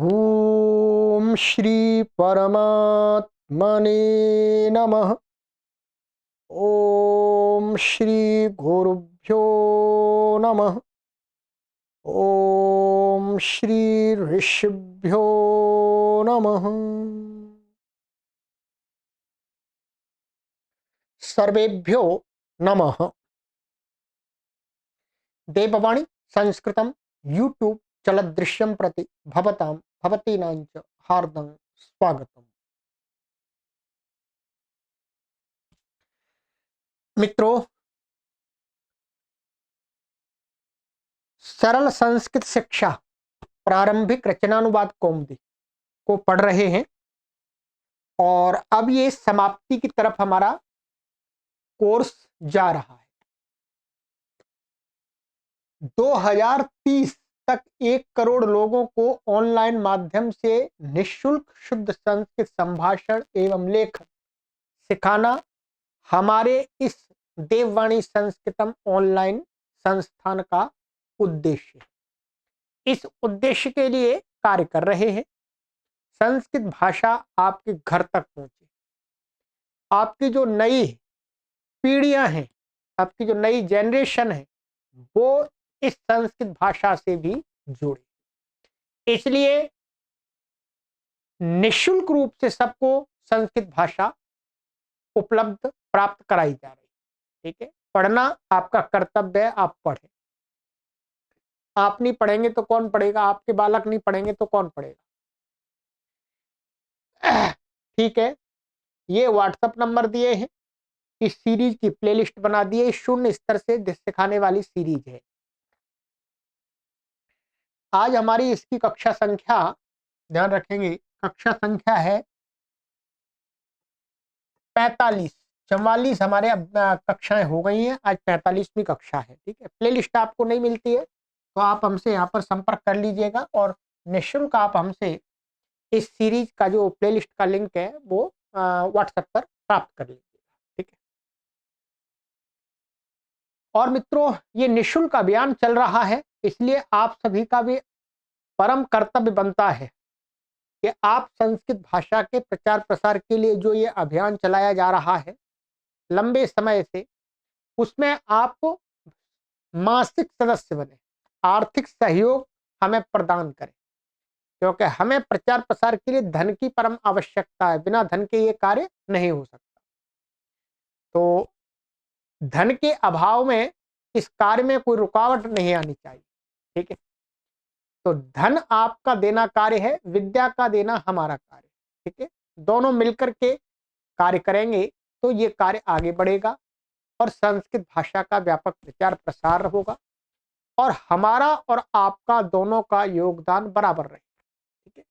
ओम श्री परमात्मने नमः। ओम श्री गुरुभ्यो नमः। ओम श्री ऋषिभ्यो नमः। सर्वेभ्यो नमः। देववाणी संस्कृतं यूट्यूब चलदृश्यं प्रति भवतां भवतीनां च हार्दं स्वागतम्। मित्रों, सरल संस्कृत शिक्षा प्रारंभिक रचनानुवाद कौमुदी को पढ़ रहे हैं और अब ये समाप्ति की तरफ हमारा कोर्स जा रहा है। 2030 तक 1 करोड़ लोगों को ऑनलाइन माध्यम से निःशुल्क शुद्ध संस्कृत संभाषण एवं लेखन सिखाना हमारे इस देववाणी संस्कृतम ऑनलाइन संस्थान का उद्देश्य है। इस उद्देश्य के लिए कार्य कर रहे हैं। संस्कृत भाषा आपके घर तक पहुंचे, आपकी जो नई पीढ़ियां हैं, आपकी जो नई जनरेशन है, वो इस संस्कृत भाषा से भी जुड़े। इसलिए निःशुल्क रूप से सबको संस्कृत भाषा उपलब्ध प्राप्त कराई जा रही है। ठीक है, पढ़ना आपका कर्तव्य है, आप पढ़ें। आप नहीं पढ़ेंगे तो कौन पढ़ेगा? आपके बालक नहीं पढ़ेंगे तो कौन पढ़ेगा? ठीक है, ये व्हाट्सएप नंबर दिए हैं। इस सीरीज की प्लेलिस्ट बना दी है, शून्य स्तर से सिखाने वाली सीरीज है। आज हमारी इसकी कक्षा संख्या, ध्यान रखेंगे, कक्षा संख्या है 45। 44 हमारे अब कक्षाएं हो गई हैं, आज 45वीं कक्षा है। ठीक है, प्लेलिस्ट आपको नहीं मिलती है तो आप हमसे यहाँ पर संपर्क कर लीजिएगा और निःशुल्क आप हमसे इस सीरीज का जो प्लेलिस्ट का लिंक है वो व्हाट्सएप पर प्राप्त कर लीजिएगा। ठीक है, और मित्रों, ये निःशुल्क अभियान चल रहा है, इसलिए आप सभी का भी परम कर्तव्य बनता है कि आप संस्कृत भाषा के प्रचार प्रसार के लिए जो ये अभियान चलाया जा रहा है लंबे समय से, उसमें आप मासिक सदस्य बने, आर्थिक सहयोग हमें प्रदान करें, क्योंकि हमें प्रचार प्रसार के लिए धन की परम आवश्यकता है। बिना धन के ये कार्य नहीं हो सकता। तो धन के अभाव में इस कार्य में कोई रुकावट नहीं आनी चाहिए। ठीक है, तो धन आपका देना कार्य है, विद्या का देना हमारा कार्य। ठीक है, दोनों मिलकर के कार्य करेंगे तो ये कार्य आगे बढ़ेगा और संस्कृत भाषा का व्यापक प्रचार प्रसार होगा और हमारा और आपका दोनों का योगदान बराबर रहेगा। ठीक है,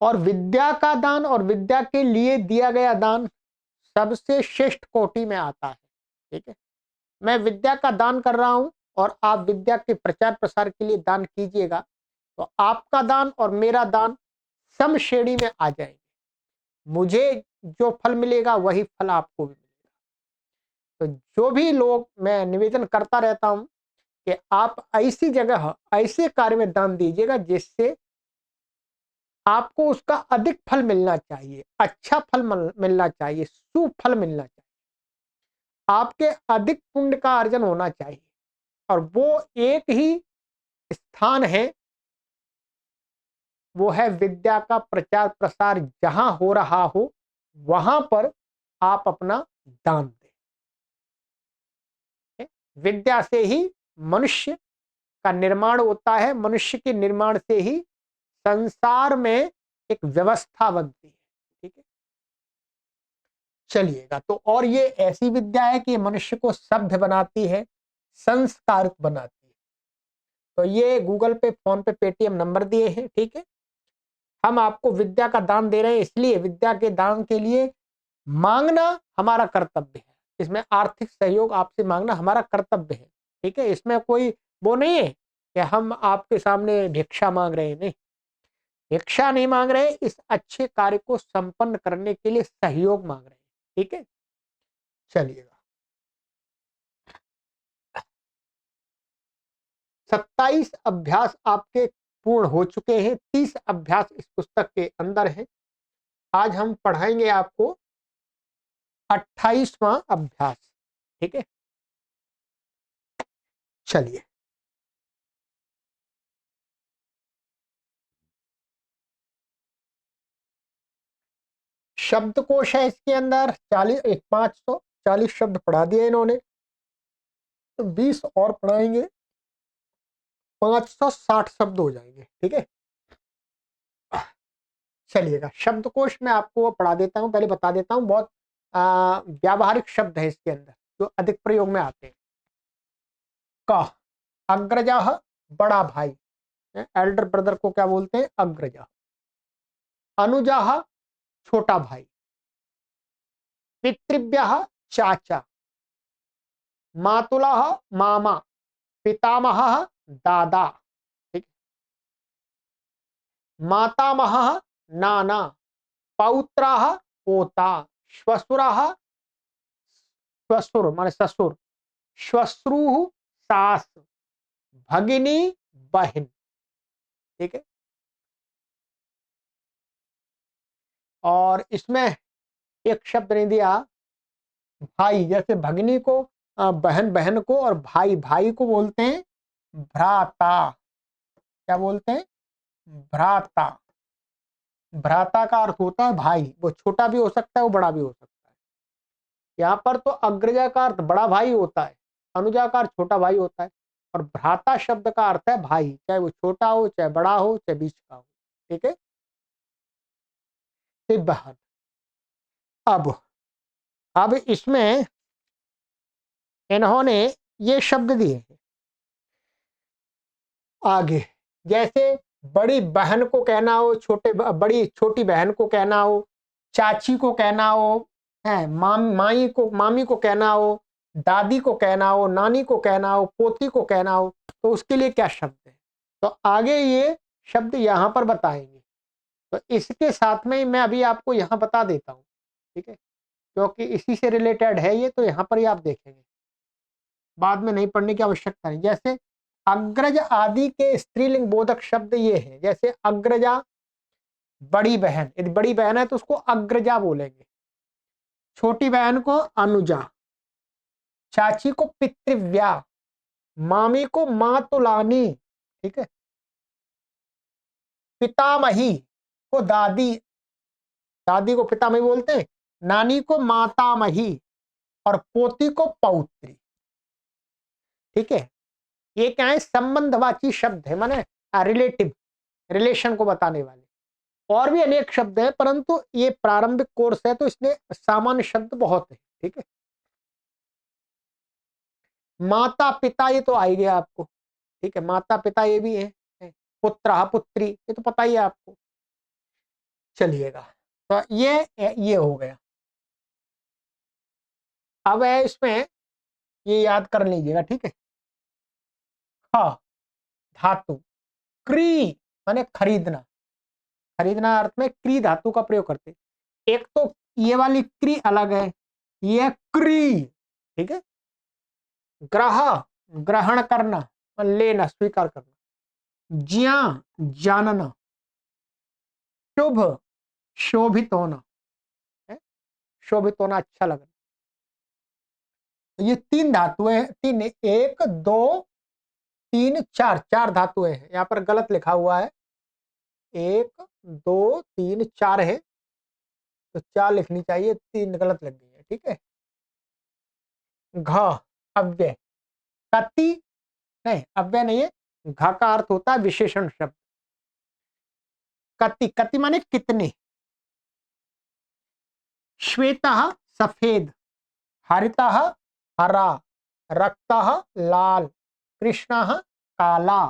और विद्या का दान और विद्या के लिए दिया गया दान सबसे श्रेष्ठ कोटि में आता है। ठीक है, मैं विद्या का दान कर रहा हूं और आप विद्या के प्रचार प्रसार के लिए दान कीजिएगा तो आपका दान और मेरा दान सम श्रेणी में आ जाएंगे। मुझे जो फल मिलेगा वही फल आपको भी मिलेगा। तो जो भी लोग, मैं निवेदन करता रहता हूं कि आप ऐसी जगह ऐसे कार्य में दान दीजिएगा जिससे आपको उसका अधिक फल मिलना चाहिए, अच्छा फल मिलना चाहिए, सुफल मिलना चाहिए, आपके अधिक पुण्य का अर्जन होना चाहिए। और वो एक ही स्थान है, वो है विद्या का प्रचार प्रसार। जहां हो रहा हो वहां पर आप अपना दान दें। विद्या से ही मनुष्य का निर्माण होता है, मनुष्य के निर्माण से ही संसार में एक व्यवस्था बनती है। ठीक है, चलिएगा, तो और ये ऐसी विद्या है कि मनुष्य को सभ्य बनाती है, संस्कारित बनाती है। तो ये गूगल पे, फोन पे, पेटीएम नंबर दिए हैं। ठीक है, हम आपको विद्या का दान दे रहे हैं, इसलिए विद्या के दान के लिए मांगना हमारा कर्तव्य है। इसमें आर्थिक सहयोग आपसे मांगना हमारा कर्तव्य है। ठीक है, इसमें कोई वो नहीं है कि हम आपके सामने भिक्षा मांग रहे हैं। नहीं, भिक्षा नहीं मांग रहे, इस अच्छे कार्य को संपन्न करने के लिए सहयोग मांग रहे हैं। ठीक है, चलिएगा, 27 अभ्यास आपके पूर्ण हो चुके हैं। 30 अभ्यास इस पुस्तक के अंदर है। आज हम पढ़ाएंगे आपको 28वां अभ्यास। ठीक है, चलिए। शब्दकोश है इसके अंदर 540 शब्द पढ़ा दिए इन्होंने, तो 20 और पढ़ाएंगे, 560 शब्द हो जाएंगे। ठीक है, चलिएगा। शब्दकोश में आपको पढ़ा देता हूं, पहले बता देता हूं। बहुत व्यावहारिक शब्द है इसके अंदर जो अधिक प्रयोग में आते हैं। क, अग्रजा, बड़ा भाई, एल्डर ब्रदर को क्या बोलते हैं? अग्रजा। अनुजा, छोटा भाई। पितृभ्य, चाचा। मातुला, मामा। पितामह, दादा। ठीक। मातामह, नाना। पौत्रा, पोता। श्वशुर, श्वशुर माने ससुर। श्वश्रु, सास। भगिनी, बहन। ठीक है, और इसमें एक शब्द नहीं दिया, भाई। जैसे भगिनी को बहन, बहन को, और भाई भाई को बोलते हैं भ्राता। क्या बोलते हैं? भ्राता। भ्राता का अर्थ होता है भाई। वो छोटा भी हो सकता है, वो बड़ा भी हो सकता है। यहाँ पर तो अग्रजा का अर्थ बड़ा भाई होता है, अनुजा का अर्थ छोटा भाई होता है, और भ्राता शब्द का अर्थ है भाई, चाहे वो छोटा हो, चाहे बड़ा हो, चाहे बीच का हो। ठीक है, फिर बहन। अब इसमें इन्होंने ये शब्द दिए हैं आगे। जैसे बड़ी बहन को कहना हो, बड़ी छोटी बहन को कहना हो, चाची को कहना हो, है मामी को कहना हो, दादी को कहना हो, नानी को कहना हो, पोती को कहना हो, तो उसके लिए क्या शब्द है? तो आगे ये शब्द यहाँ पर बताएंगे। तो इसके साथ में मैं अभी आपको यहाँ बता देता हूँ। ठीक है, क्योंकि इसी से रिलेटेड है ये, तो यहाँ पर ही आप देखेंगे, बाद में नहीं पढ़ने की आवश्यकता नहीं। जैसे अग्रज आदि के स्त्रीलिंग बोधक शब्द ये है। जैसे अग्रजा, बड़ी बहन, यदि बड़ी बहन है तो उसको अग्रजा बोलेंगे। छोटी बहन को अनुजा। चाची को पितृव्या। मामी को मातुलानी। ठीक है, पितामही को दादी, दादी को पितामही बोलते हैं। नानी को मातामही, और पोती को पौत्री। ठीक है, ये क्या है? संबंधवाची शब्द है, माने रिलेटिव, रिलेशन को बताने वाले। और भी अनेक शब्द हैं, परंतु ये प्रारंभिक कोर्स है तो इसमें सामान्य शब्द बहुत है। ठीक है, माता पिता ये तो आ ही गया आपको। ठीक है, माता पिता ये भी है। पुत्र पुत्री ये तो पता ही है आपको। चलिएगा, तो ये हो गया। अब है इसमें, ये याद कर लीजिएगा। ठीक है, ख, धातु। क्री माने खरीदना। खरीदना अर्थ में क्री धातु का प्रयोग करते हैं। एक तो ये वाली क्री अलग है, ये क्री। ठीक है, ग्रह, ग्रहण करना, लेना, स्वीकार करना। ज्या, जानना। शुभ, शोभित होना, है? शोभित होना, अच्छा लगना। ये 3 धातुएं हैं। 3, 1 2 3 4, 4 धातुएं हैं। यहाँ पर गलत लिखा हुआ है, 1 2 3 4 है, तो 4 लिखनी चाहिए, 3 गलत लग गई है। ठीक है, घ, अव्यय। कति नहीं, अव्यय नहीं है। घ का अर्थ होता है विशेषण शब्द। कति, कति माने कितने। श्वेत, सफेद। हरित, हरा। रक्त, लाल। कृष्ण, काला।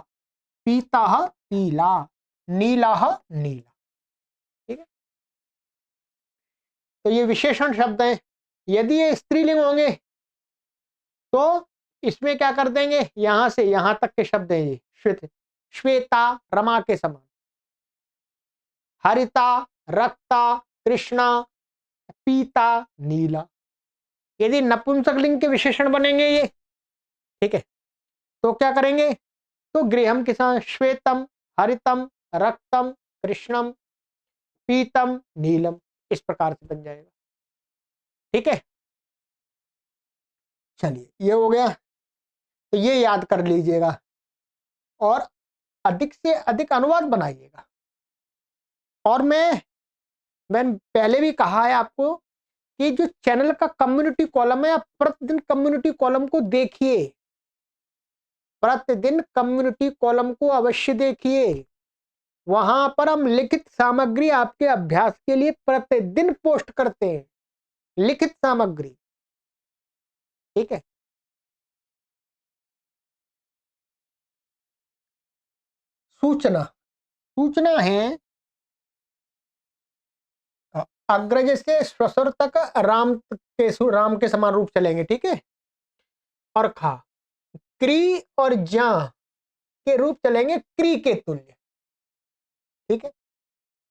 पीता, पीला। नीला, नीला। ठीक है, तो ये विशेषण शब्द है। यदि ये स्त्रीलिंग होंगे तो इसमें क्या कर देंगे, यहां से यहां तक के शब्द हैं ये। श्वेता, रमा के समान। हरिता, रक्ता, कृष्णा, पीता, नीला। यदि नपुंसकलिंग के विशेषण बनेंगे ये, ठीक है, तो क्या करेंगे? तो गृहम के साथ श्वेतम, हरितम, रक्तम, कृष्णम, पीतम, नीलम, इस प्रकार से बन जाएगा। ठीक है, चलिए ये हो गया, तो ये याद कर लीजिएगा और अधिक से अधिक अनुवाद बनाइएगा। और मैं पहले भी कहा है आपको कि जो चैनल का कम्युनिटी कॉलम है, आप प्रतिदिन कम्युनिटी कॉलम को देखिए, प्रतिदिन कम्युनिटी कॉलम को अवश्य देखिए। वहां पर हम लिखित सामग्री आपके अभ्यास के लिए प्रतिदिन पोस्ट करते हैं, लिखित सामग्री। ठीक है, सूचना, सूचना है अग्रज से स्वसुर तक राम के समान रूप चलेंगे। ठीक है, और खा, क्री और जा के रूप चलेंगे क्री के तुल्य। ठीक है,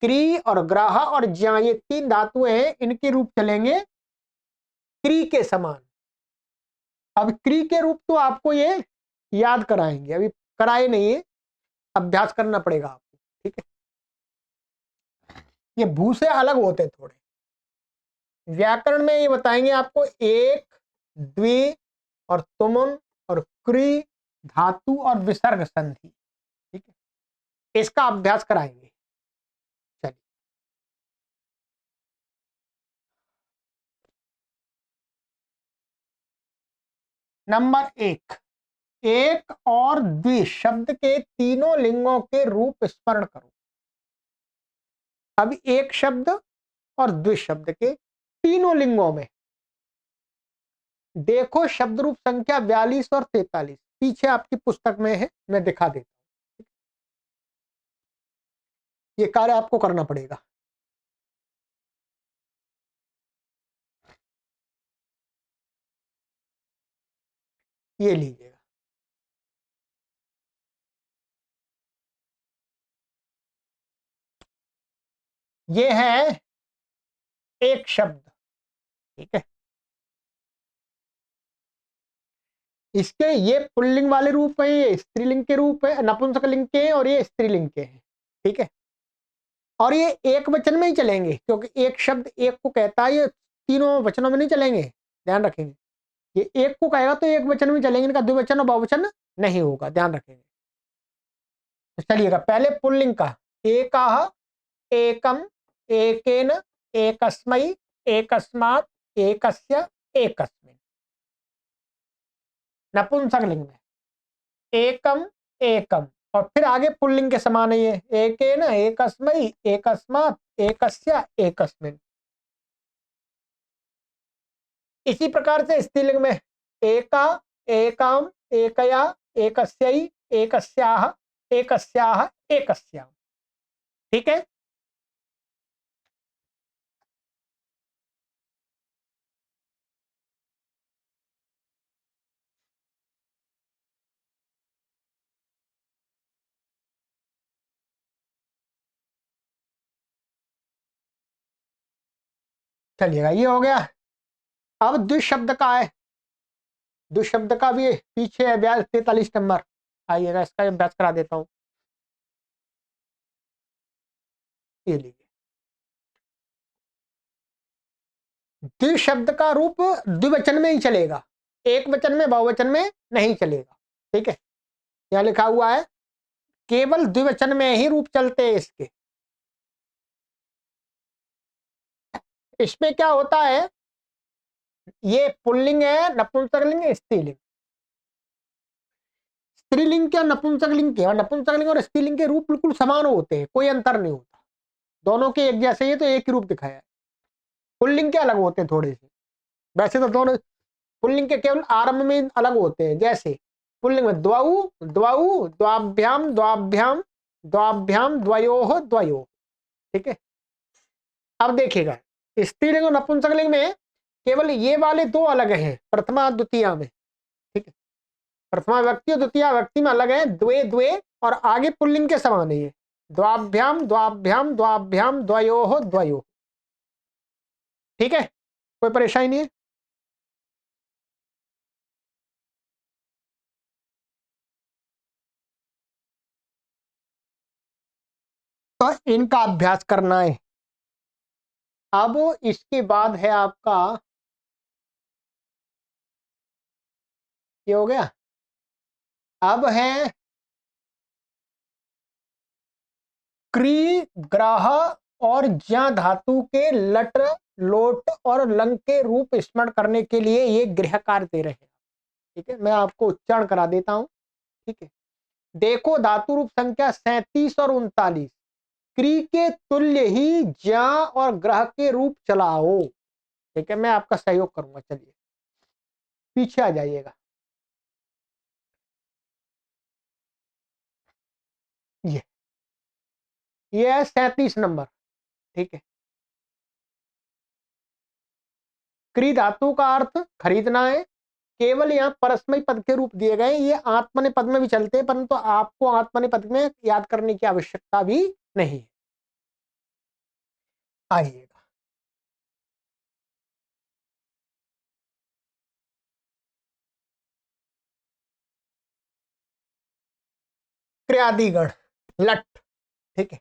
क्री और ग्राह और ज्या, ये तीन धातुएं हैं, इनके रूप चलेंगे क्री के समान। अब क्री के रूप तो आपको ये याद कराएंगे, अभी कराए नहीं है, अभ्यास करना पड़ेगा आपको। ठीक है, ये भू से अलग होते थोड़े। व्याकरण में ये बताएंगे आपको एक, द्वि और तुमुन और क्री, धातु और विसर्ग संधि। ठीक है, इसका अभ्यास कराएंगे। चलिए, नंबर एक, एक और द्वि शब्द के तीनों लिंगों के रूप स्मरण करो। अब एक शब्द और द्वि शब्द के तीनों लिंगों में देखो, शब्द रूप संख्या 42 और 43 पीछे आपकी पुस्तक में है, मैं दिखा देता हूं। ये कार्य आपको करना पड़ेगा। ये लीजिएगा, ये है एक शब्द। ठीक है, इसके ये पुल्लिंग वाले रूप है, ये स्त्रीलिंग के रूप है, नपुंसकलिंग के हैं और ये स्त्रीलिंग के हैं। ठीक है, और ये एक वचन में ही चलेंगे, क्योंकि एक शब्द एक को कहता है, ये तीनों वचनों में नहीं चलेंगे, ध्यान रखेंगे। ये एक को कहेगा तो एक वचन में चलेंगे, इनका द्विवचन और बहुवचन नहीं होगा, ध्यान रखेंगे। तो चलिएगा, पहले पुल्लिंग का, एकाह, एकम, एकेन, एकस्मै, एकस्मात्, एकस्य, एकस्मिन्। नपुंसकलिंग में एकम, एकम, और फिर आगे पुल्लिंग के समान है ये, एकेन, एकस्मै, एकस्मात्, एकस्य, एकस्मिन्। इसी प्रकार से स्त्रीलिंग में एका, एकाम, एकया, एकस्यै, एकस्याः, एकस्याः, एकस्याम्। ठीक है, चलिएगा, ये हो गया। अब द्विशब्द का है, द्विशब्द का भी पीछे है 43 नंबर, आइएगा इसका अभ्यास करा देता हूँ। ये लीजिए, द्विशब्द का रूप द्विवचन में ही चलेगा, एक वचन में बहुवचन में नहीं चलेगा। ठीक है, यहाँ लिखा हुआ है केवल द्विवचन में ही रूप चलते हैं इसके। इसमें क्या होता है, ये पुल्लिंग है, नपुंसकलिंग है, स्त्रीलिंग। स्त्रीलिंग के और नपुंसकलिंग के, और नपुंसकलिंग और स्त्रीलिंग के रूप बिल्कुल समान होते हैं, कोई अंतर नहीं होता, दोनों के एक जैसे ही, तो एक ही रूप दिखाया है। पुल्लिंग के अलग होते हैं थोड़े से, वैसे तो दोनों पुल्लिंग के केवल आरंभ में अलग होते हैं। जैसे पुल्लिंग में द्वौ, द्वौ, द्वाभ्याम, द्वाभ्याम, द्वाभ्याम, द्वयोः, द्वयोः। ठीक है, अब देखिएगा, स्त्रीलिंग और नपुंसकलिंग में केवल ये वाले दो अलग हैं, प्रथमा द्वितीया में। ठीक है, प्रथमा व्यक्ति और द्वितीय व्यक्ति में अलग है, द्वे द्वे, और आगे पुल्लिंग के समान है ये, द्वाभ्याम, द्वाभ्याम, द्वाभ्याम, द्वयोः, द्वयोः। ठीक है, कोई परेशानी नहीं है। तो इनका अभ्यास करना है। अब इसके बाद है आपका, ये हो गया। अब है क्री, ग्रह और ज्या धातु के लट, लोट और लंग के रूप स्मरण करने के लिए ये गृह कार्य दे रहे हैं। ठीक है, मैं आपको उच्चारण करा देता हूं। ठीक है, देखो धातु रूप संख्या 37 और 39 क्री के तुल्य ही ज्या और ग्रह के रूप चलाओ। ठीक है, मैं आपका सहयोग करूंगा। चलिए पीछे आ जाइएगा। ये है 37 नंबर। ठीक है, क्री धातु का अर्थ खरीदना है। केवल यहाँ परस्मय पद के रूप दिए गए, ये आत्मने पद में भी चलते हैं, परंतु आपको आत्मने पद में याद करने की आवश्यकता भी नहीं है। आइएगा, क्रियादिगण लट। ठीक है,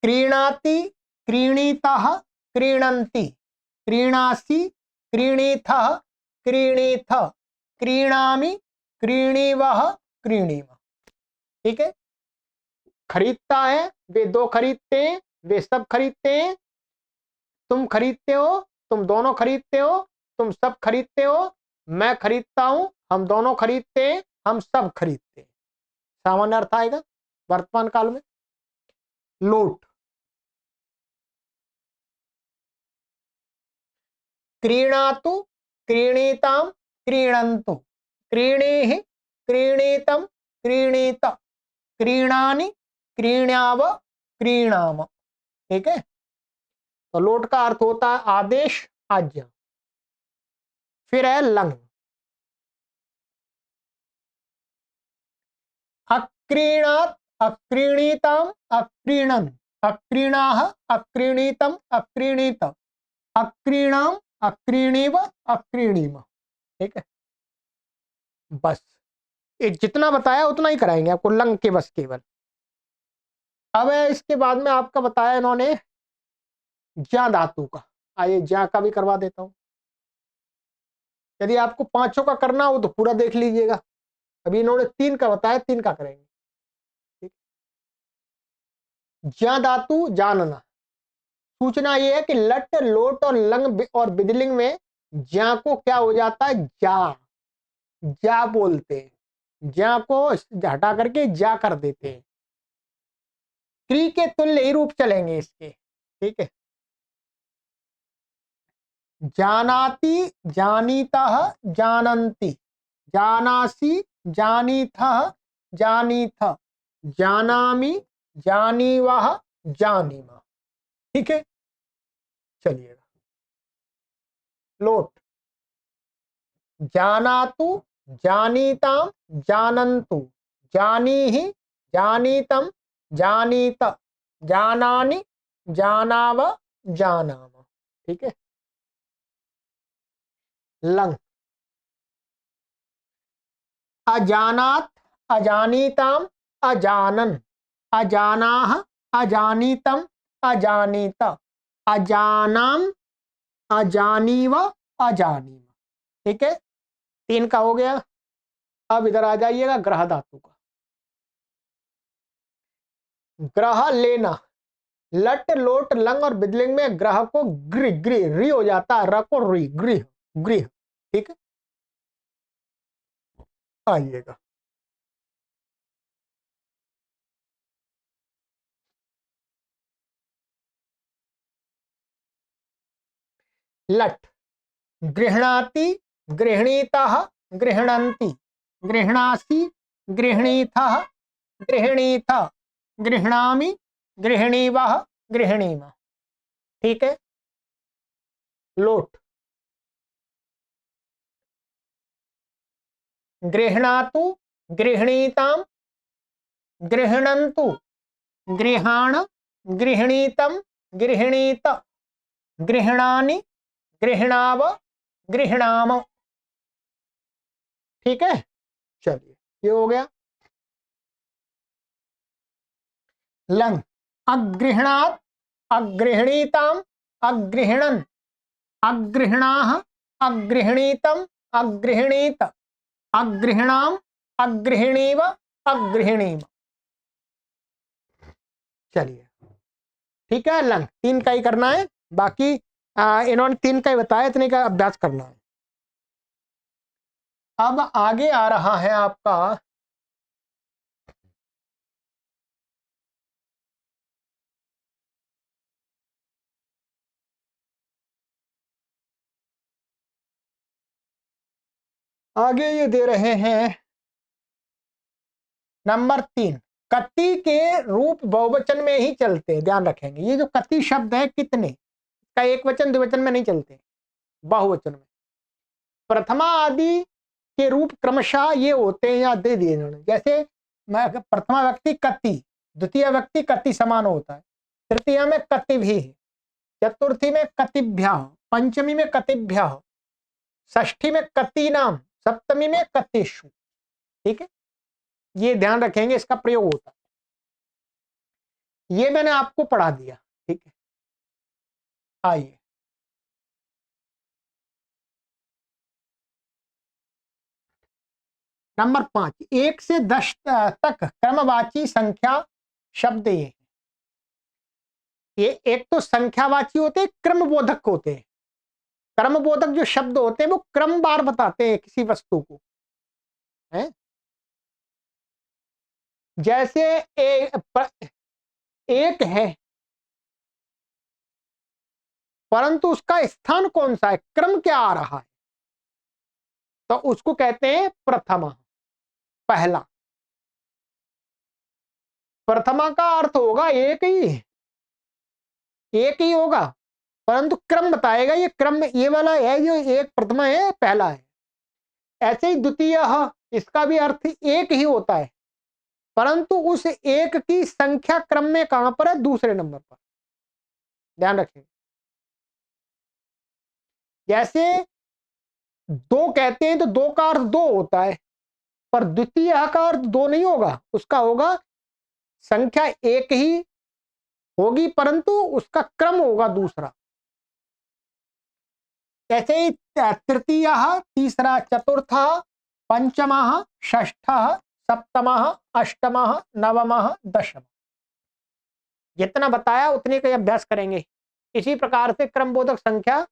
क्रीणाति, क्रीणीतः, क्रीणन्ति, क्रीणासि, क्रीणीथः, क्रीणीथ, क्रीणामि, क्रीणीवः, क्रीणीम। ठीक है, खरीदता है, वे दो खरीदते हैं, वे सब खरीदते हैं, तुम खरीदते हो, तुम दोनों खरीदते हो, तुम सब खरीदते हो, मैं खरीदता हूं, हम दोनों खरीदते हैं, हम सब खरीदते हैं। सामान्य अर्थ आएगा वर्तमान काल में। लोट, क्रीणातु, क्रीणीताम, क्रीणन्तु, क्रीणीहि, क्रीणीतम, क्रीणीत, क्रीणानि, क्रीण्याव, क्रीणाम। ठीक है, तो लोट का अर्थ होता है आदेश, आज्ञा। फिर है लंग, अक्रीणात, अक्रीणीताम, अक्रीणन, अक्रीणाः, अक्रीणीतम, अक्रीणीत, अक्रीणाम, अक्रीणीव, अक्रीणीम। ठीक है, बस ये जितना बताया उतना ही कराएंगे आपको लंग के, बस केवल। अब है इसके बाद में आपका बताया इन्होंने ज्या धातु का। आइए ज्या का भी करवा देता हूं। यदि आपको पांचों का करना हो तो पूरा देख लीजिएगा। अभी इन्होंने 3 का बताया, 3 का करेंगे। ठीक, ज्या धातु जानना। सूचना यह है कि लट, लोट और लंग और बिदलिंग में ज्या को क्या हो जाता है, जा, जा बोलते हैं। ज्या को हटा करके जा कर देते हैं। क्री के तुल्य ही रूप चलेंगे इसके। ठीक है, जानाति, जानीतः, जानन्ति, जानासि, जानीथः, जानीथ, जानामि, जानीवः, जानीम। ठीक है, चलिएगा। लोट, जानातु, जानीताम, जानन्तु, जानीहि, जानीतम, जानीत, जानानि, जानाव, जानाम। ठीक है, लंग, अजानात, अजानीताम, अजानन, अजानाह, अजानीतम, अजानीत, अजानाम, अजानीव, अजानीम। ठीक है, 3 का हो गया। अब इधर आ जाइएगा ग्रह धातु का। ग्रह लेना, लट, लोट, लंग और बिदलिंग में ग्रह को गृह, गृह री हो जाता है, र को री, गृह, गृह। ठीक है, आइएगा। लट, गृह्णाति, गृह्णीतः, गृह्णन्ति, गृह्णासि, गृह्णीथः, गृह्णीथ, गृह्णामि, गृह्णीवः, गृह्णीम। ठीक है, लोट, गृह्णातु, गृह्णीताम, गृह्णन्तु, गृहाण, गृह्णीतम, गृह्णीत, गृह्णानि, गृह्णाव, गृह्णाम। ठीक है, चलिए ये हो गया। लंग। अगृहणात्, अगृहणीताम, अगृहणन, अगृहणाः, अगृहणीतम, अगृहणीत, अगृहणाम, अगृहणीव, अगृहणीम। चलिए ठीक है, लंग 3 का ही करना है, बाकी इन्होंने 3 का ही बताया, इतने का अभ्यास करना है। अब आगे आ रहा है आपका आगे ये दे रहे हैं नंबर 3, कति के रूप बहुवचन में ही चलते हैं, ध्यान रखेंगे। ये जो कति शब्द है कितने का एक वचन द्विवचन में नहीं चलते, बहुवचन में। प्रथमा आदि के रूप क्रमशः ये होते हैं, या दे दिए इन्होंने, जैसे प्रथमा व्यक्ति कति, द्वितीय व्यक्ति कति समान होता है, तृतीय में कति भी, चतुर्थी में कतिभ्य, पंचमी में कतिभ्य, षष्ठी में कति नाम, सप्तमी में कतिषु। ठीक है, ये ध्यान रखेंगे, इसका प्रयोग होता है। ये मैंने आपको पढ़ा दिया। ठीक है, आइए नंबर 5, 1 से 10 तक क्रमवाची संख्या शब्द। ये एक तो संख्यावाची होते हैं, क्रमबोधक होते हैं। क्रमबोधक जो शब्द होते हैं वो क्रमवार बताते हैं किसी वस्तु को, है? जैसे एक है परंतु उसका स्थान कौन सा है, क्रम क्या आ रहा है, तो उसको कहते हैं प्रथमा, पहला। प्रथमा का अर्थ होगा एक ही होगा, परंतु क्रम बताएगा, ये क्रम ये वाला है जो एक प्रथमा है, पहला है। ऐसे ही द्वितीय, इसका भी अर्थ एक ही होता है, परंतु उस एक की संख्या क्रम में कहां पर है, दूसरे नंबर पर। ध्यान रखें। जैसे दो कहते हैं तो दो का अर्थ दो होता है, पर द्वितीय का अर्थ दो नहीं होगा, उसका होगा संख्या एक ही होगी परंतु उसका क्रम होगा दूसरा। ऐसे ही तृतीय, तीसरा, चतुर्थ, पंचम, षष्ठ, सप्तम, अष्टम, नवम, दशम। जितना बताया उतने का अभ्यास करेंगे। इसी प्रकार से क्रमबोधक संख्या,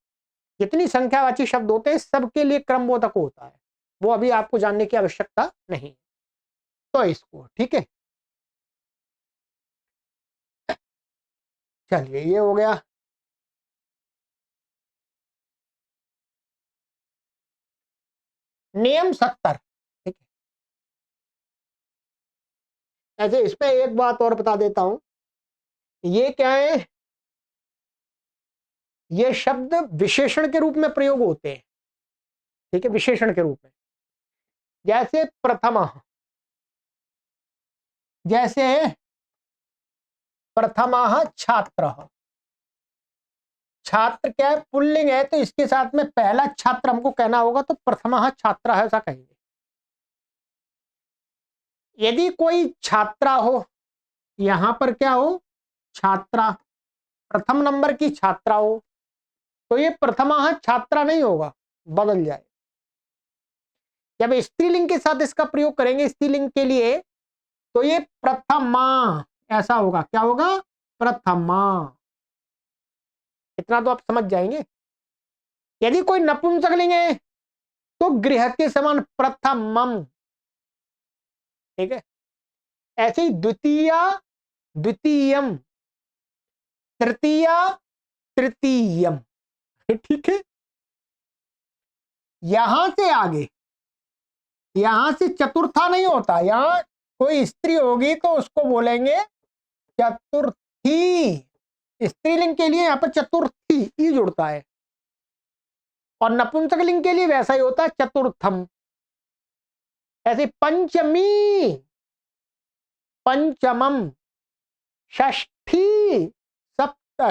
जितनी संख्यावाची शब्द होते हैं सबके लिए क्रमबोधक होता है, वो अभी आपको जानने की आवश्यकता नहीं। तो इसको ठीक है, चलिए ये हो गया। नियम 70। ठीक है, ऐसे इसमें एक बात और बता देता हूं, ये क्या है, ये शब्द विशेषण के रूप में प्रयोग होते हैं। ठीक है, विशेषण के रूप में, जैसे प्रथम, जैसे प्रथमा छात्र, छात्र क्या है, पुल्लिंग है, तो इसके साथ में पहला छात्र हमको कहना होगा, तो प्रथमा छात्र है ऐसा कहेंगे। यदि कोई छात्रा हो, यहां पर क्या हो, छात्रा, प्रथम नंबर की छात्रा हो, तो ये प्रथमा छात्रा नहीं होगा, बदल जाए। जब स्त्रीलिंग के साथ इसका प्रयोग करेंगे, स्त्रीलिंग के लिए, तो ये प्रथमा ऐसा होगा, क्या होगा, प्रथमा। इतना तो आप समझ जाएंगे। यदि कोई नपुंसकलिंग है तो गृह के समान प्रथमम। ठीक है, ऐसे ही द्वितीय, द्वितीयम, तृतीय, तृतीयम। ठीक है, यहां से आगे, यहां से चतुर्था नहीं होता, यहां कोई स्त्री होगी तो उसको बोलेंगे चतुर्थी। स्त्रीलिंग के लिए यहां पर चतुर्थी ही जुड़ता है, और नपुंसकलिंग के लिए वैसा ही होता है, चतुर्थम। ऐसे पंचमी, पंचमम, षष्ठी,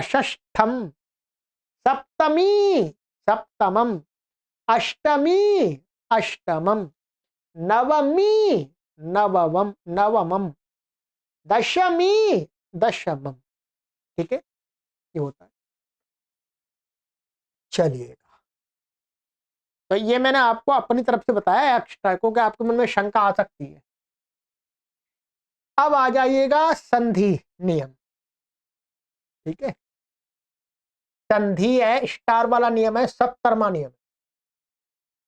षष्ठम, सप्तमी, सप्तमम, अष्टमी, अष्टमम, नवमी, नवमम, नवमम, दशमी, दशमम। ठीक है, ये होता है। चलिएगा, तो ये मैंने आपको अपनी तरफ से बताया एक्स्ट्रा, क्योंकि आपके मन में शंका आ सकती है। अब आ जाइएगा संधि नियम। ठीक है, संधि है, स्टार वाला नियम है, सप्तरमा नियम।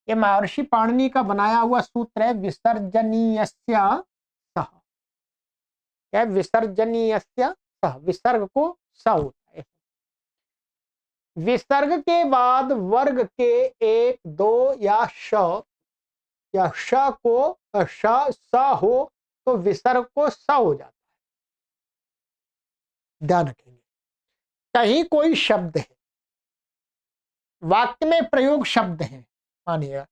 ये महर्षि पाणिनि का बनाया हुआ सूत्र है, विसर्जनीयस्य सह। क्या है? विसर्जनीयस्य सह, विसर्ग को स होता है। विसर्ग के बाद वर्ग के एक, दो या श को स हो तो विसर्ग को स हो जाता है। ध्यान रखेंगे, कहीं कोई शब्द है, वाक्य में प्रयोग शब्द है, मानिएगा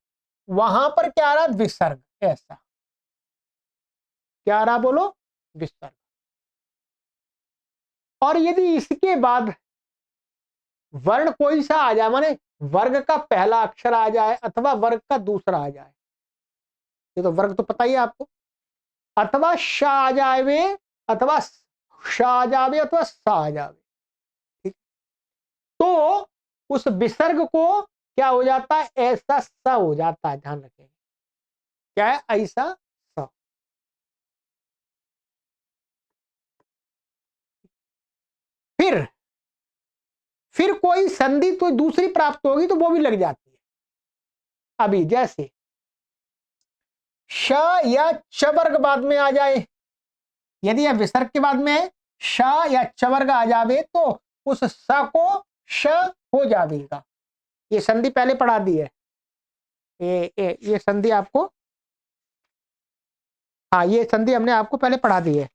वहां पर क्या आ रहा? विसर्ग। ऐसा क्या आ रहा? बोलो, विसर्ग। और यदि इसके बाद वर्ण कोई सा आ जाए, माने वर्ग का पहला अक्षर आ जाए अथवा वर्ग का दूसरा आ जाए, ये तो वर्ग तो पता ही है आपको, अथवा श आ जावे, अथवा श आ जावे, अथवा स आ जावे, ठीक, तो उस विसर्ग को क्या हो जाता है? ऐसा स हो जाता है। ध्यान रखें, क्या है? ऐसा स। फिर कोई संधि तो दूसरी प्राप्त होगी तो वो भी लग जाती है। अभी जैसे श या च वर्ग बाद में आ जाए, यदि यह विसर्ग के बाद में श या च वर्ग आ जावे तो उस स को श हो जाएगा। ये संधि पहले पढ़ा दी है, ये संधि आपको, हाँ ये संधि हमने आपको पहले पढ़ा दी है।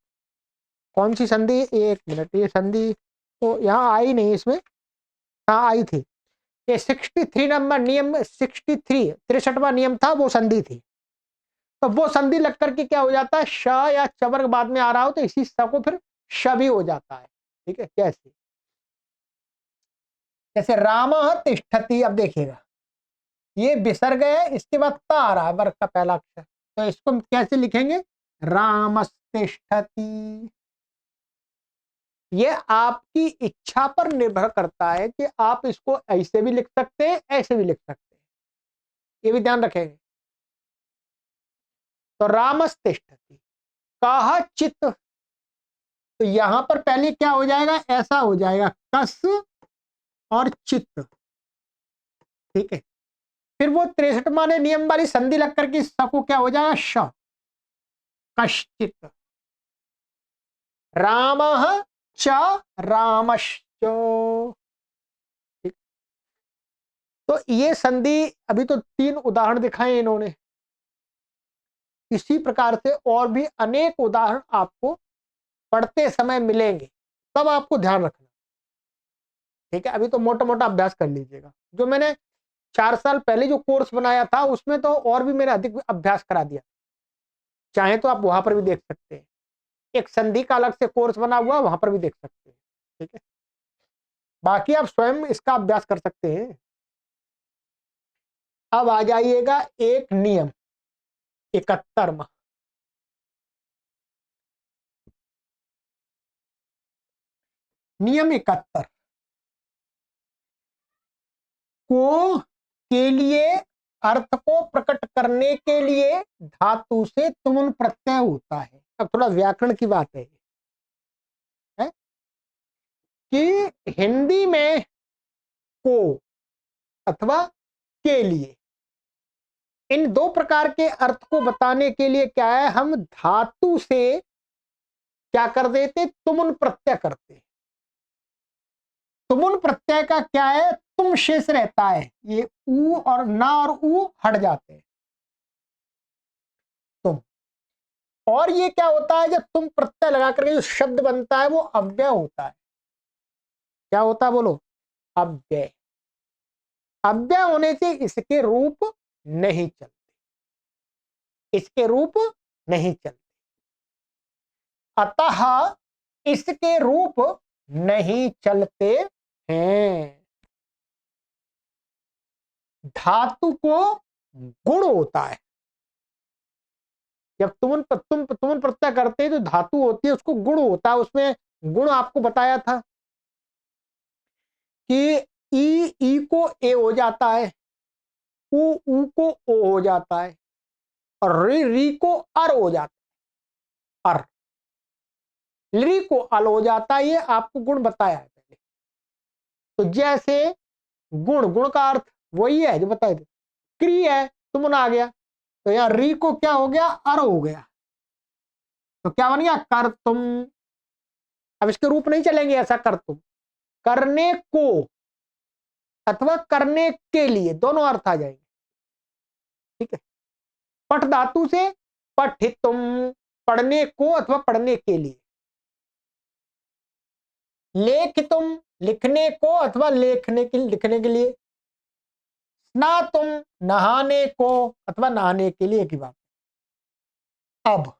कौन सी संधि? एक मिनट, ये संधि तो यहाँ आई नहीं इसमें, हाँ आई थी। ये 63 नंबर नियम, 63 63वां नियम था, वो संधि थी। तो वो संधि लग करके क्या हो जाता है? श या च वर्ग बाद में आ रहा हो तो इसी स को फिर श भी हो जाता है। ठीक है, कैसे? जैसे राम तिष्ठति, अब देखिएगा ये विसर्ग है, इसके बाद त आ रहा है, वर्ग का पहला अक्षर, तो इसको हम कैसे लिखेंगे? रामस्तिष्ठति। ये आपकी इच्छा पर निर्भर करता है कि आप इसको ऐसे भी लिख सकते हैं, ऐसे भी लिख सकते हैं, ये भी ध्यान रखेंगे। तो रामस्तिष्ठति, कहा चित, तो यहां पर पहले क्या हो जाएगा? ऐसा हो जाएगा, कस और चित्त। ठीक है, फिर वो 63 माने नियम वाली संधि लग करके स को क्या हो जाएगा? श, कश्चित। राम च रामश्च। ठीक, तो ये संधि, अभी तो 3 उदाहरण दिखाए इन्होंने, इसी प्रकार से और भी अनेक उदाहरण आपको पढ़ते समय मिलेंगे, तब आपको ध्यान रखना। ठीक है, अभी तो मोटा मोटा अभ्यास कर लीजिएगा। जो मैंने 4 साल पहले जो कोर्स बनाया था उसमें तो और भी मैंने अधिक अभ्यास करा दिया, चाहे तो आप वहां पर भी देख सकते हैं। एक संधि का अलग से कोर्स बना हुआ, वहां पर भी देख सकते हैं। ठीक है, बाकी आप स्वयं इसका अभ्यास कर सकते हैं। अब आ जाइएगा एक नियम 71वां। नियम 71 को के लिए, अर्थ को प्रकट करने के लिए धातु से तुमुन प्रत्यय होता है। अब थोड़ा व्याकरण की बात है कि हिंदी में को अथवा के लिए, इन दो प्रकार के अर्थ को बताने के लिए क्या है, हम धातु से क्या कर देते? तुमुन प्रत्यय करते। तुमुन प्रत्यय का क्या है? तुम शेष रहता है, ये ऊ और ना और ऊ हट जाते हैं, तुम। और ये क्या होता है? जब तुम प्रत्यय लगा करके जो शब्द बनता है वो अव्यय होता है। क्या होता है? बोलो, अव्यय। अव्यय होने से इसके रूप नहीं चलते, इसके रूप नहीं चलते, अतः इसके रूप नहीं चलते हैं। धातु को गुण होता है, जब तुम प्रत्यय करते हैं तो धातु होती है, उसको गुण होता है, उसमें गुण आपको बताया था कि ई को ए हो जाता है, ऊ को ओ हो जाता है, और री को अर हो जाता है, अर ली को अल हो जाता है। ये आपको गुण बताया है पहले। तो जैसे गुण का अर्थ वही है जो बताए थे, क्री है, तुमन आ गया, तो यहां री को क्या हो गया, अर हो गया, तो क्या बन गया, कर तुम। अब इसके रूप नहीं चलेंगे, ऐसा कर तुम, करने को अथवा करने के लिए दोनों अर्थ आ जाएंगे, ठीक है। पठ धातु से पठितुम, पढ़ने को अथवा पढ़ने के लिए। लेखितुम, लिखने को अथवा लिखने के लिए। स्नातुम, नहाने को अथवा नहाने के लिए की बात। अब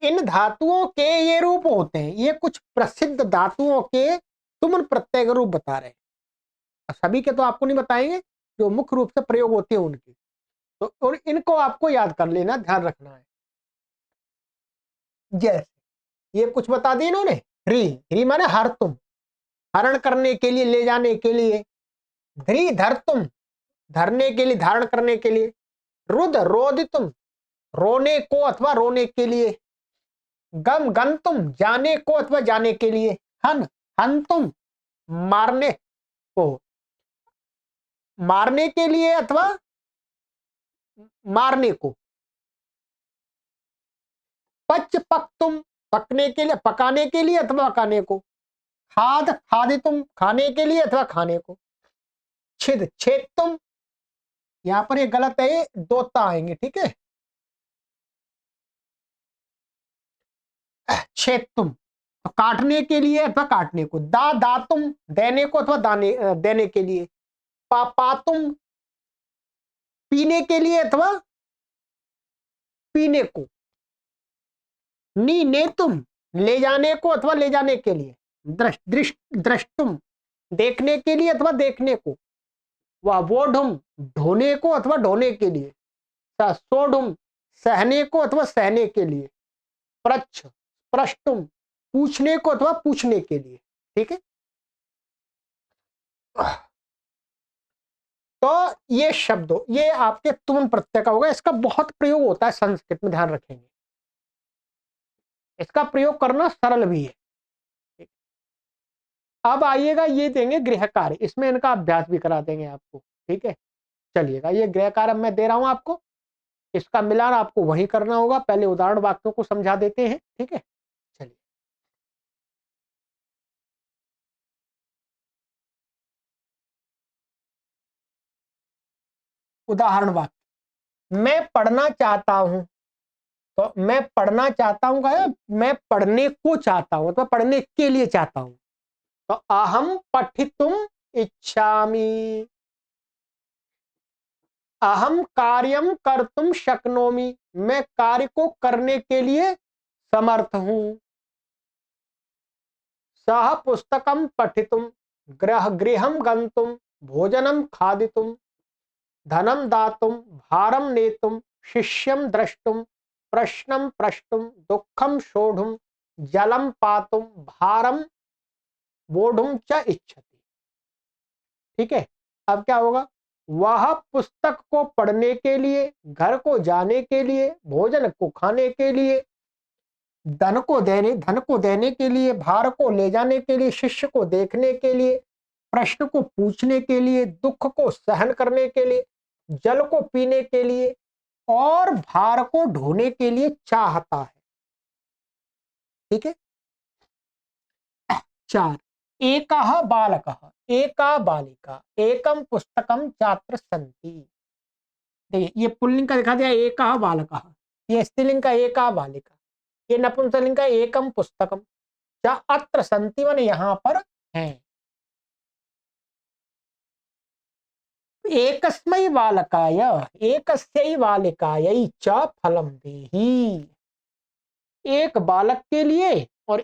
इन धातुओं के ये रूप होते हैं, ये कुछ प्रसिद्ध धातुओं के तुमन प्रत्यय का रूप बता रहे हैं। सभी के तो आपको नहीं बताएंगे, जो मुख्य रूप से प्रयोग होते हैं उनके, तो और इनको आपको याद कर लेना, ध्यान रखना है। जैसे ये कुछ बता दी इन्होंने, ह्री माने हर तुम, हरण करने के लिए, ले जाने के लिए। ध्री धर तुम, धरने के लिए, धारण करने के लिए। रुद रोद तुम, रोने को अथवा रोने के लिए। गम गन तुम, जाने को अथवा जाने के लिए। हन तुम, मारने को, मारने के लिए अथवा मारने को। पच पक तुम, पकने के लिए, पकाने के लिए अथवा पकाने को। खाद खादे तुम, खाने के लिए अथवा खाने को। छिद छेद तुम, यहां पर ये गलत है, दो ता आएंगे, ठीक है। छेद तुम, तो काटने के लिए अथवा काटने को। दा तुम, देने को अथवा देने के लिए। पा तुम, पीने के लिए अथवा पीने को। नी ने तुम, ले जाने को अथवा ले जाने के लिए। दृष्टुम, देखने के लिए अथवा देखने को। वोढुम, ढोने को अथवा ढोने के लिए। सोढुम, सहने को अथवा सहने के लिए। प्रच्छ प्रष्टुम, पूछने को अथवा पूछने के लिए, ठीक है। तो ये शब्द ये आपके तुम प्रत्यय का होगा, इसका बहुत प्रयोग होता है संस्कृत में, ध्यान रखेंगे। इसका प्रयोग करना सरल भी है। अब आइएगा, ये देंगे गृह कार्य, इसमें इनका अभ्यास भी करा देंगे आपको, ठीक है। चलिएगा, ये गृह कार्य मैं दे रहा हूं आपको, इसका मिलान आपको वही करना होगा। पहले उदाहरण वाक्यों को समझा देते हैं, ठीक है। चलिए, उदाहरण वाक्य, मैं पढ़ना चाहता हूं। तो मैं पढ़ना चाहता हूं का, मैं पढ़ने को चाहता हूं, तो पढ़ने के लिए चाहता हूं। तो अहम पठितुम इच्छामि, अहम कार्यम कर्तुम शक्नोमि, मैं कार्य को करने के लिए समर्थ हूं। सह पुस्तकम पठितुम, गृहम गंतुम, भोजनम खादितुम, धनम दातुम, भारम नेतुम, शिष्यम द्रष्टुम, प्रश्नम प्रष्टुम, दुखम शोढुम, जलम पातुम, भारम बोढुम च इच्छति, ठीक है। अब क्या होगा, वह पुस्तक को पढ़ने के लिए, घर को जाने के लिए, भोजन को खाने के लिए, धन को देने के लिए, भार को ले जाने के लिए, शिष्य को देखने के लिए, प्रश्न को पूछने के लिए, दुख को सहन करने के लिए, जल को पीने के लिए, और भार को ढोने के लिए चाहता है, ठीक है। 4, एकः बालकः, एका बालिका, एकम पुस्तकम छात्र सन्ति। देखिए, ये पुल्लिंग का दिखा दिया, एकः बालकः, ये स्त्रीलिंग का एका बालिका, ये नपुंसकलिंग का एकम पुस्तकम। क्या अत्र सन्ति माने यहाँ पर हैं। एकस्मै बालकाय, एकस्यै बालिकायै च फलम देहि, एक बालक के लिए और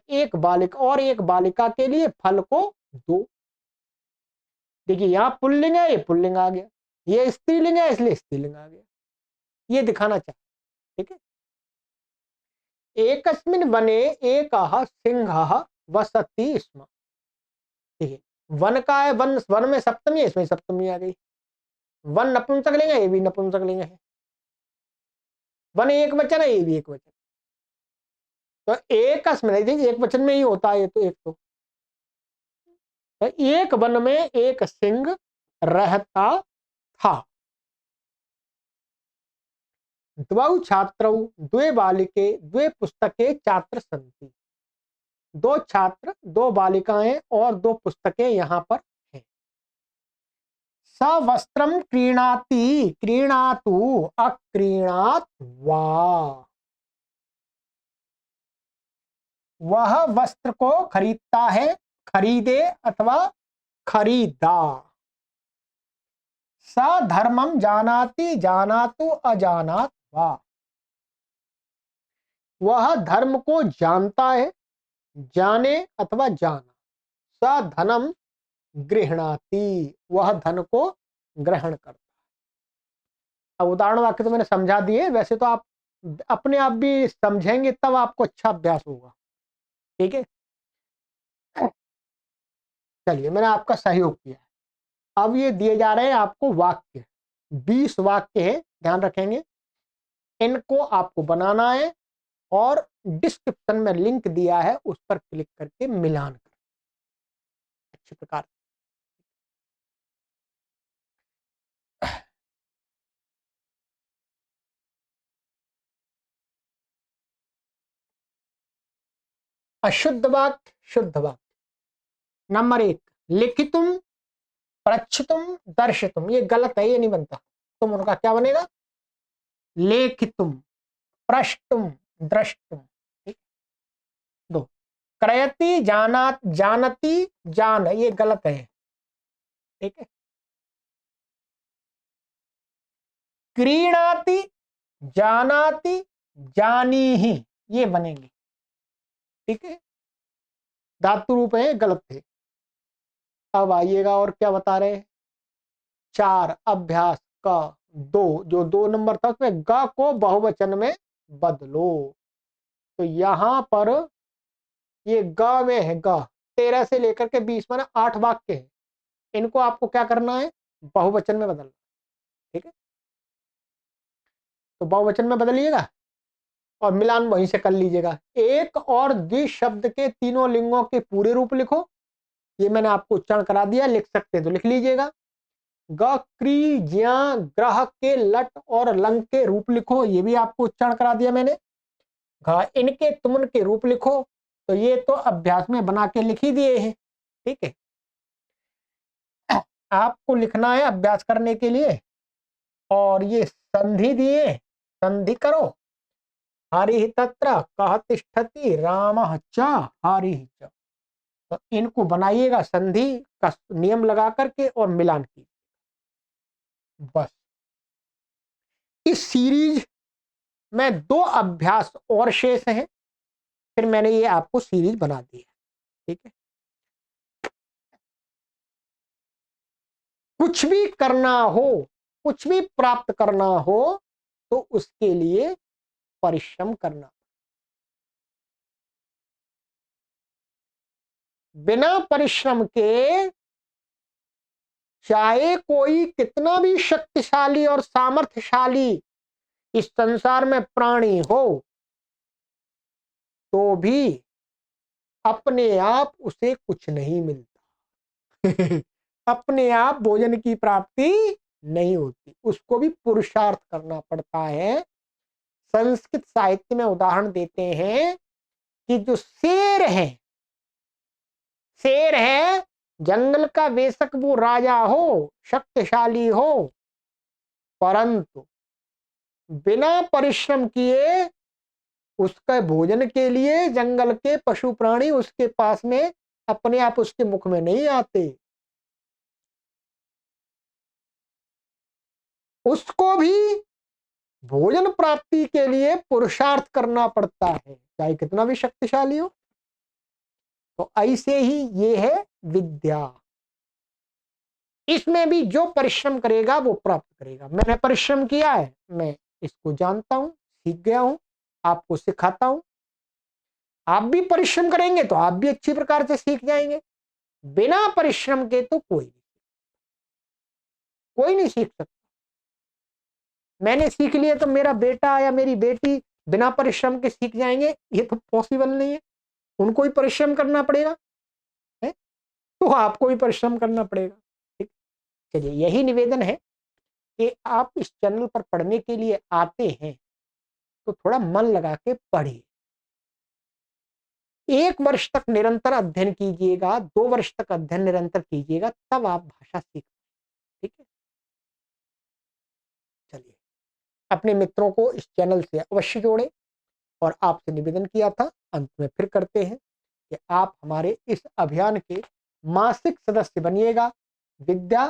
एक बालिका के लिए फल को दो। देखिए, यहाँ पुल्लिंग है, ये पुल्लिंग आ गया, ये स्त्रीलिंग है इसलिए स्त्रीलिंग आ गया, ये दिखाना चाहते, ठीक है। एकस्मिन् वने एकः सिंहः वसति स्म। ठीक है, वन का है, वन वन में सप्तमी है, इसमें सप्तमी आ गई। वन नपुंसक लिंग है, ये भी नपुंसक लिंग है। वन एक वचन है, ये भी एक वचन। तो एकस्मिन् एक वचन में ही होता है ये तो, एक तो एक वन में एक सिंह रहता था। द्वौ छात्रौ द्वे बालिके द्वे पुस्तके छात्र संति। दो छात्र, दो बालिकाएं और दो पुस्तकें यहां पर हैं। स वस्त्रम क्रीणाति क्रीणातु अक्रीणात वा। वह वस्त्र को खरीदता है, खरीदे अथवा खरीदा। स धर्मम जानाति जानातु अजानात वा। वह धर्म को जानता है, जाने अथवा जाना। स धनम गृहणाति, वह धन को ग्रहण करता है। अब उदाहरण वाक्य तो मैंने समझा दिए, वैसे तो आप अपने आप भी समझेंगे तब आपको अच्छा अभ्यास होगा। ठीक है, चलिए मैंने आपका सहयोग किया। अब ये दिए जा रहे हैं आपको वाक्य, 20 वाक्य है, ध्यान रखेंगे। इनको आपको बनाना है और डिस्क्रिप्शन में लिंक दिया है, उस पर क्लिक करके मिलान कर अच्छी प्रकार। अशुद्ध वाक्य, शुद्ध वाक्य। नंबर 1, लिखितुम प्रच्छितुम दर्शितुम, ये गलत है, ये नहीं बनता। तुम उनका क्या बनेगा? लेखितुम प्रष्टुम द्रष्टुम। ठीक। 2, क्रयति जानात जानती जान, ये गलत है। ठीक है। क्रीणाति जानाति जानीहि, ये बनेंगे। ठीक है, धातु रूप है, गलत थे। अब आइएगा और क्या बता रहे हैं। 4, अभ्यास का 2, जो 2 नंबर था उसमें ग को बहुवचन में बदलो। तो यहां पर ये ग में है, ग 13 से लेकर के 20 माने 8 वाक्य है। इनको आपको क्या करना है? बहुवचन में बदलना। ठीक है, तो बहुवचन में बदलिएगा और मिलान वहीं से कर लीजिएगा। एक और द्वि शब्द के तीनों लिंगों के पूरे रूप लिखो। ये मैंने आपको उच्चारण करा दिया, लिख सकते हैं तो लिख लीजिएगा। ग क्री ज्या ग्रह के लट और लंग के रूप लिखो, ये भी आपको उच्चारण करा दिया मैंने। घ इनके तुमन के रूप लिखो, तो ये तो अभ्यास में बना के लिख ही दिए हैं। ठीक है, आपको लिखना है अभ्यास करने के लिए। और ये संधि दिए, संधि करो। हरि तत्र कह तिष्ठति रामः च हरिः च। तो इनको बनाइएगा संधि का नियम लगा करके और मिलान की। बस इस सीरीज में 2 अभ्यास और शेष हैं, फिर मैंने ये आपको सीरीज बना दी है। ठीक है, कुछ भी करना हो, कुछ भी प्राप्त करना हो तो उसके लिए परिश्रम करना। बिना परिश्रम के चाहे कोई कितना भी शक्तिशाली और सामर्थ्यशाली इस संसार में प्राणी हो, तो भी अपने आप उसे कुछ नहीं मिलता। अपने आप भोजन की प्राप्ति नहीं होती, उसको भी पुरुषार्थ करना पड़ता है। संस्कृत साहित्य में उदाहरण देते हैं कि जो शेर है, जंगल का बेशक वो राजा हो, शक्तिशाली हो, परंतु बिना परिश्रम किए उसके भोजन के लिए जंगल के पशु प्राणी उसके पास में अपने आप उसके मुख में नहीं आते। उसको भी भोजन प्राप्ति के लिए पुरुषार्थ करना पड़ता है, चाहे कितना भी शक्तिशाली हो। तो ऐसे ही ये है विद्या। इसमें भी जो परिश्रम करेगा वो प्राप्त करेगा। मैंने परिश्रम किया है, मैं इसको जानता हूं, सीख गया हूं, आपको सिखाता हूं, आप भी परिश्रम करेंगे तो आप भी अच्छी प्रकार से सीख जाएंगे। बिना परिश्रम के तो कोई नहीं सीख सकता। मैंने सीख लिया तो मेरा बेटा या मेरी बेटी बिना परिश्रम के सीख जाएंगे, ये तो पॉसिबल नहीं है। उनको ही परिश्रम करना पड़ेगा, है? तो आपको भी परिश्रम करना पड़ेगा। ठीक, चलिए यही निवेदन है कि आप इस चैनल पर पढ़ने के लिए आते हैं तो थोड़ा मन लगा के पढ़िए। 1 वर्ष तक निरंतर अध्ययन कीजिएगा, 2 वर्ष तक अध्ययन निरंतर कीजिएगा, तब आप भाषा सीख। ठीक है, चलिए अपने मित्रों को इस चैनल से अवश्य जोड़ें। और आपसे निवेदन किया था, अंत में फिर करते हैं कि आप हमारे इस अभियान के मासिक सदस्य बनिएगा। विद्या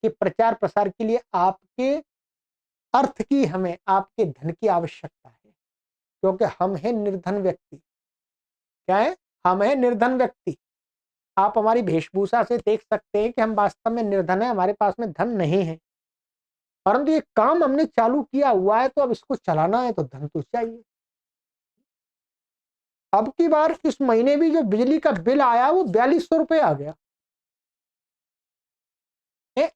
के प्रचार प्रसार के लिए आपके अर्थ की, हमें आपके धन की आवश्यकता है, क्योंकि हम हैं निर्धन व्यक्ति। क्या है? हम हैं निर्धन व्यक्ति। आप हमारी वेशभूषा से देख सकते हैं कि हम वास्तव में निर्धन है, हमारे पास में धन नहीं है, परंतु ये काम हमने चालू किया हुआ है, तो अब इसको चलाना है तो धन तो चाहिए। अब की बार इस महीने भी जो बिजली का बिल आया वो 4200 रुपए आ गया है।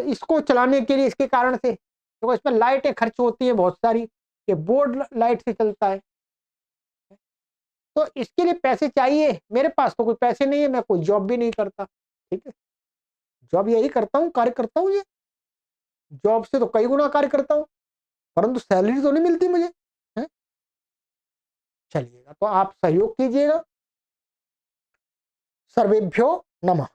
इसको चलाने के लिए, इसके कारण से तो इसमें लाइटें खर्च होती है बहुत सारी, ये बोर्ड लाइट से चलता है, तो इसके लिए पैसे चाहिए। मेरे पास तो कोई पैसे नहीं है, मैं कोई जॉब भी नहीं करता। ठीक है, जॉब यही करता हूँ, कार्य करता हूँ, ये जॉब से तो कई गुना कार्य करता हूँ, परंतु सैलरी तो नहीं मिलती मुझे, है? चलिएगा, तो आप सहयोग कीजिएगा। सर्वेभ्यो नमः।